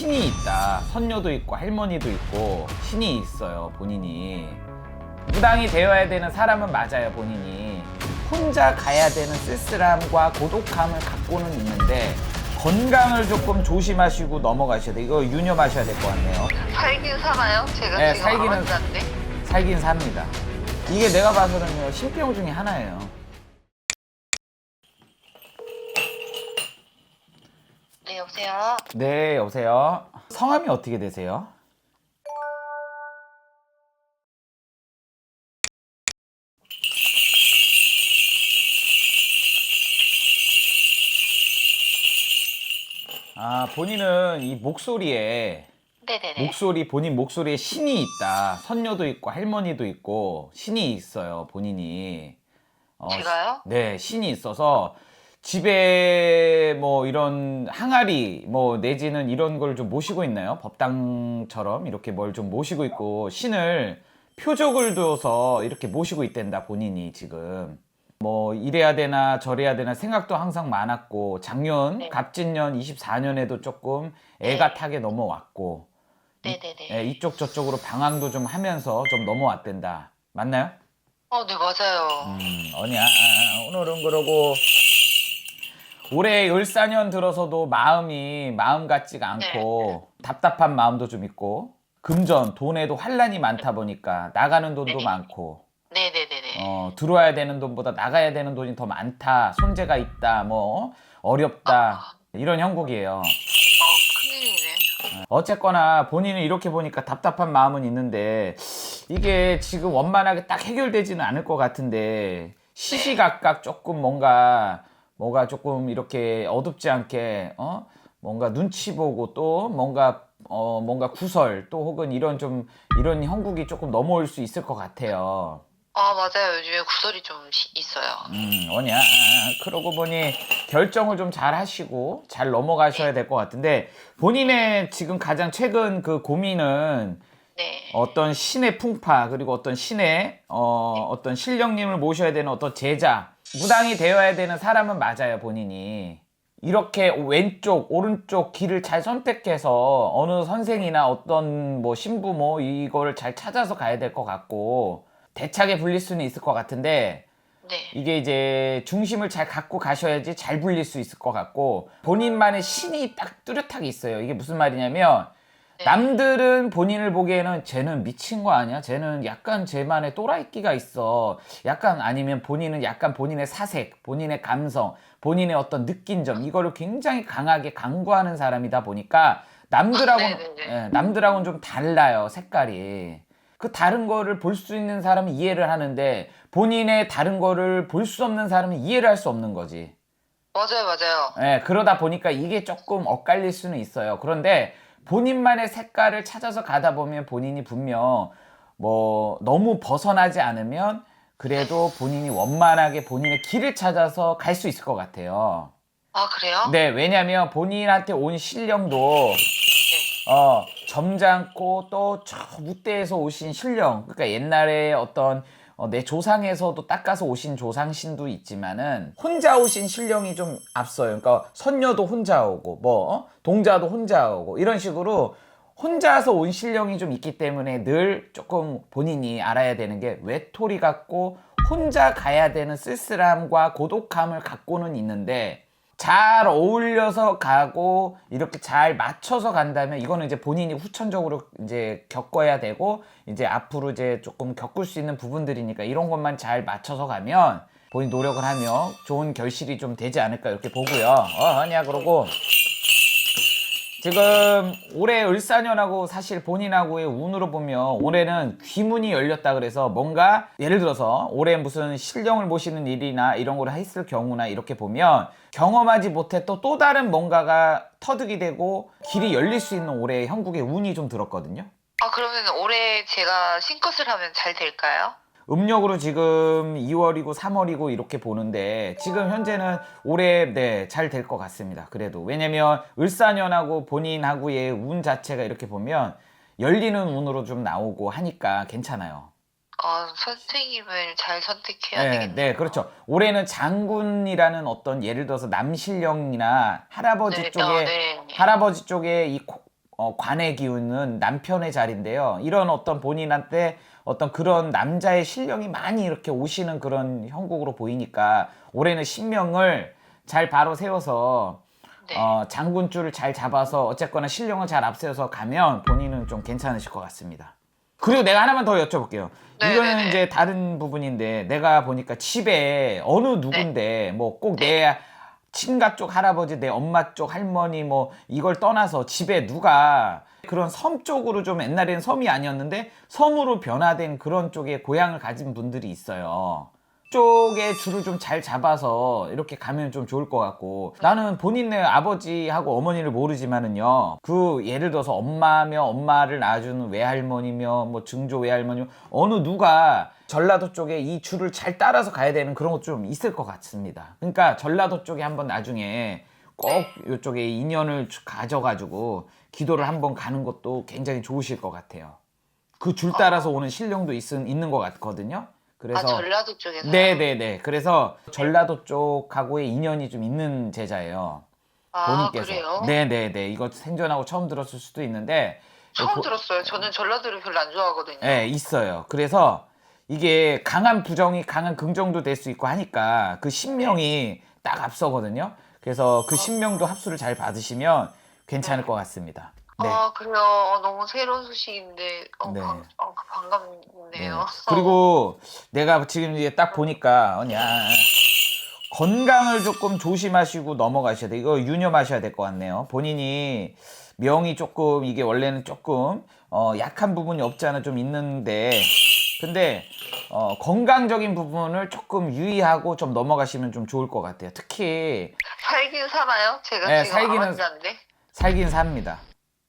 신이 있다. 선녀도 있고 할머니도 있고 신이 있어요. 본인이 무당이 되어야 되는 사람은 맞아요. 본인이 혼자 가야 되는 쓸쓸함과 고독함을 갖고는 있는데 건강을 조금 조심하시고 넘어가셔야 돼. 이거 유념하셔야 될 것 같네요. 살긴 사나요? 제가 네, 지금 알았는데. 살긴 삽니다. 이게 내가 봐서는요, 신병 중에 하나예요. 네, 여보세요? 네, 여보세요. 성함이 어떻게 되세요? 아, 본인은 이 목소리에 네네네. 본인 목소리에 신이 있다. 선녀도 있고 할머니도 있고 신이 있어요. 본인이. 제가요? 네, 신이 있어서 집에 뭐 이런 항아리 뭐 내지는 이런 걸 좀 모시고 있나요? 법당처럼 이렇게 뭘 좀 모시고 있고 신을 표적을 둬서 이렇게 모시고 있댄다. 본인이 지금. 뭐 이래야 되나 저래야 되나 생각도 항상 많았고 작년 네. 갑진년 24년에도 조금 네. 애가 타게 넘어왔고 네네네. 이쪽 저쪽으로 방황도 좀 하면서 좀 넘어왔댄다. 맞나요? 네, 맞아요. 아니야. 오늘은 그러고 올해 을사년 들어서도 마음이 마음 같지가 않고 답답한 마음도 좀 있고 금전 돈에도 환란이 많다 보니까 나가는 돈도 네. 많고 네네네네. 들어와야 되는 돈보다 나가야 되는 돈이 더 많다. 손재가 있다. 뭐 어렵다. 이런 형국이에요. 큰일이네. 어쨌거나 본인은 이렇게 보니까 답답한 마음은 있는데 이게 지금 원만하게 딱 해결되지는 않을 것 같은데 시시각각 조금 뭐가 조금 이렇게 어둡지 않게 뭔가 눈치 보고 또 뭔가 구설 또 혹은 이런 형국이 조금 넘어올 수 있을 것 같아요. 맞아요. 요즘에 구설이 좀 있어요. 뭐냐. 그러고 보니 결정을 좀 잘 하시고 잘 넘어가셔야 될 것 같은데 본인의 지금 가장 최근 그 고민은 네. 어떤 신의 풍파 그리고 어떤 신의 어떤 신령님을 모셔야 되는 어떤 제자 무당이 되어야 되는 사람은 맞아요. 본인이 이렇게 왼쪽 오른쪽 길을 잘 선택해서 어느 선생이나 어떤 뭐 신부 뭐 이거를 잘 찾아서 가야 될 것 같고 대차게 불릴 수는 있을 것 같은데 네. 이게 이제 중심을 잘 갖고 가셔야지 잘 불릴 수 있을 것 같고 본인만의 신이 딱 뚜렷하게 있어요. 이게 무슨 말이냐면 네. 남들은 본인을 보기에는 쟤는 미친 거 아니야? 쟤는 약간 쟤만의 또라이끼가 있어. 약간 아니면 본인은 약간 본인의 사색, 본인의 감성, 본인의 어떤 느낀 점 이거를 굉장히 강하게 강구하는 사람이다 보니까 네네네. 남들하고는 좀 달라요. 색깔이. 그 다른 거를 볼 수 있는 사람은 이해를 하는데 본인의 다른 거를 볼 수 없는 사람은 이해를 할 수 없는 거지. 맞아요, 맞아요. 그러다 보니까 이게 조금 엇갈릴 수는 있어요. 그런데 본인만의 색깔을 찾아서 가다 보면 본인이 분명 뭐 너무 벗어나지 않으면 그래도 본인이 원만하게 본인의 길을 찾아서 갈 수 있을 것 같아요. 그래요? 네, 왜냐면 본인한테 온 신령도 점잖고 또 저 무대에서 오신 신령 그러니까 옛날에 어떤 내 조상에서도 닦아서 오신 조상신도 있지만은 혼자 오신 신령이 좀 앞서요. 그러니까 선녀도 혼자 오고 뭐 동자도 혼자 오고 이런 식으로 혼자서 온 신령이 좀 있기 때문에 늘 조금 본인이 알아야 되는 게 외톨이 같고 혼자 가야 되는 쓸쓸함과 고독함을 갖고는 있는데 잘 어울려서 가고 이렇게 잘 맞춰서 간다면 이거는 이제 본인이 후천적으로 이제 겪어야 되고 이제 앞으로 이제 조금 겪을 수 있는 부분들이니까 이런 것만 잘 맞춰서 가면 본인 노력을 하며 좋은 결실이 좀 되지 않을까 이렇게 보고요. 아니야 그러고 지금 올해 을사년하고 사실 본인하고의 운으로 보면 올해는 귀문이 열렸다 그래서 뭔가 예를 들어서 올해 무슨 신령을 모시는 일이나 이런 걸 했을 경우나 이렇게 보면 경험하지 못했던 또 다른 뭔가가 터득이 되고 길이 열릴 수 있는 올해 형국의 운이 좀 들었거든요. 그러면 올해 제가 신컷을 하면 잘 될까요? 음력으로 지금 2월이고 3월이고 이렇게 보는데 지금 현재는 올해 잘 될 것 같습니다. 그래도 왜냐면 을사년하고 본인하고의 운 자체가 이렇게 보면 열리는 운으로 좀 나오고 하니까 괜찮아요. 선생님을 잘 선택해야 되겠네요. 네, 그렇죠. 올해는 장군이라는 어떤 예를 들어서 남신령이나 네. 네. 할아버지 쪽에 이 관의 기운은 남편의 자리인데요. 이런 어떤 본인한테 어떤 그런 남자의 신령이 많이 이렇게 오시는 그런 형국으로 보이니까 올해는 신명을 잘 바로 세워서 네. 장군줄을 잘 잡아서 어쨌거나 신령을 잘 앞세워서 가면 본인은 좀 괜찮으실 것 같습니다. 그리고 내가 하나만 더 여쭤볼게요. 네, 이거는 네, 네. 이제 다른 부분인데 내가 보니까 집에 어느 누군데 뭐 꼭 내 친가 쪽 할아버지, 내 엄마 쪽 할머니 뭐 이걸 떠나서 집에 누가 그런 섬 쪽으로 좀 옛날에는 섬이 아니었는데 섬으로 변화된 그런 쪽에 고향을 가진 분들이 있어요. 쪽에 줄을 좀 잘 잡아서 이렇게 가면 좀 좋을 것 같고 나는 본인의 아버지하고 어머니를 모르지만은요 그 예를 들어서 엄마며 엄마를 낳아주는 외할머니며 뭐 증조 외할머니 어느 누가 전라도 쪽에 이 줄을 잘 따라서 가야 되는 그런 것 좀 있을 것 같습니다. 그러니까 전라도 쪽에 한번 나중에 꼭 이쪽에 인연을 가져가지고 기도를 한번 가는 것도 굉장히 좋으실 것 같아요. 그 줄 따라서 오는 신령도 있는 것 같거든요. 그래서 전라도 쪽에서요? 네네네. 그래서 전라도 쪽하고의 인연이 좀 있는 제자예요. 본인께서. 그래요? 네네네. 이거 생전하고 처음 들었을 수도 있는데 처음 들었어요. 저는 전라도를 별로 안 좋아하거든요. 네, 있어요. 그래서 이게 강한 부정이 강한 긍정도 될 수 있고 하니까 그 신명이 딱 앞서거든요. 그래서 그 신명도 합수를 잘 받으시면 괜찮을 것 같습니다. 네. 그래요. 너무 새로운 소식인데, 네. 반갑네요. 네. 그리고 내가 지금 이제 딱 보니까 건강을 조금 조심하시고 넘어가셔야 돼. 이거 유념하셔야 될 것 같네요. 본인이 명이 조금 이게 원래는 조금 약한 부분이 없지 않아 좀 있는데 근데 건강적인 부분을 조금 유의하고 좀 넘어가시면 좀 좋을 것 같아요. 특히 살긴 사나요? 제가 네, 지금 암환자인데. 살긴 삽니다.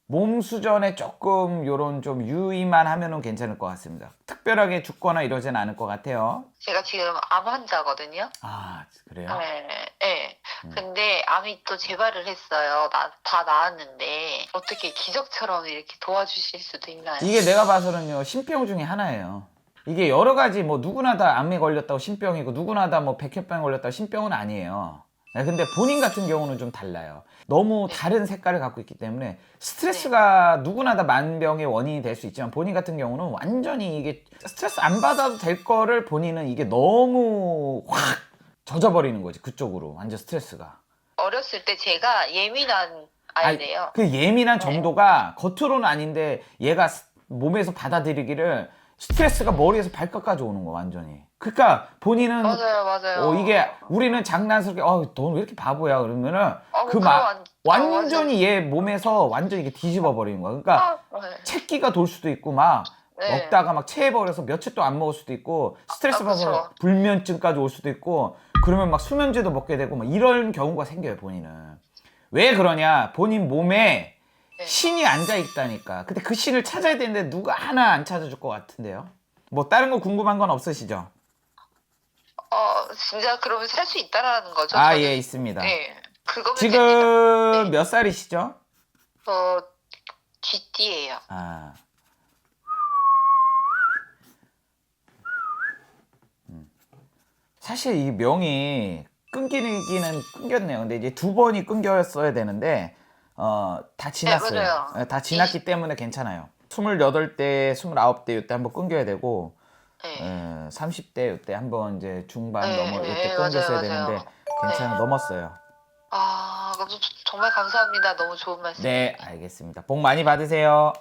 몸 수전에 조금 요런 좀 유의만 하면은 괜찮을 것 같습니다. 특별하게 죽거나 이러진 않을 것 같아요. 제가 지금 암환자거든요. 아, 그래요? 네, 네. 근데 암이 또 재발을 했어요. 다 나았는데 어떻게 기적처럼 이렇게 도와주실 수도 있나요? 이게 내가 봐서는요 신병 중에 하나예요. 이게 여러 가지 뭐 누구나 다 암에 걸렸다고 신병이고 누구나 다 뭐 백혈병에 걸렸다고 신병은 아니에요. 네, 근데 본인 같은 경우는 좀 달라요. 너무 다른 색깔을 갖고 있기 때문에 스트레스가 누구나 다 만병의 원인이 될 수 있지만 본인 같은 경우는 완전히 이게 스트레스 안 받아도 될 거를 본인은 이게 너무 확 젖어버리는 거지 그쪽으로 완전 스트레스가. 어렸을 때 제가 예민한 아이래요. 그 예민한 정도가 겉으로는 아닌데 얘가 몸에서 받아들이기를 스트레스가 머리에서 발끝까지 오는 거 완전히. 그러니까 본인은 맞아요. 이게 우리는 장난스럽게 넌 왜 이렇게 바보야 그러면은 그거 완전히 얘 몸에서 완전히 이게 뒤집어 버리는 거야. 그러니까 네. 체기가 돌 수도 있고 막 네. 먹다가 막 체해버려서 며칠 또 안 먹을 수도 있고 스트레스 받아서 그쵸. 불면증까지 올 수도 있고 그러면 막 수면제도 먹게 되고 막 이런 경우가 생겨요 본인은. 왜 그러냐? 본인 몸에 신이 앉아 있다니까. 근데 그 신을 찾아야 되는데 누가 하나 안 찾아줄 것 같은데요. 뭐 다른 거 궁금한 건 없으시죠? 진짜 그러면 살 수 있다라는 거죠? 아, 저는? 예, 있습니다. 네. 그거면 지금 됩니다. 네. 몇 살이시죠? 쥐띠예요. 아. 사실 이 명이 끊기기는 끊겼네요. 근데 이제 2번이 끊겼어야 되는데 다 지났어요. 맞아요. 네, 다 지났기 때문에 괜찮아요. 28대, 29대 이때 한번 끊겨야 되고 네. 30대 이때 한번 이제 중반 네, 넘어 이때 네, 끊겼어야 맞아요. 되는데 괜찮아 넘었어요. 그럼 정말 감사합니다. 너무 좋은 말씀. 네, 알겠습니다. 복 많이 받으세요.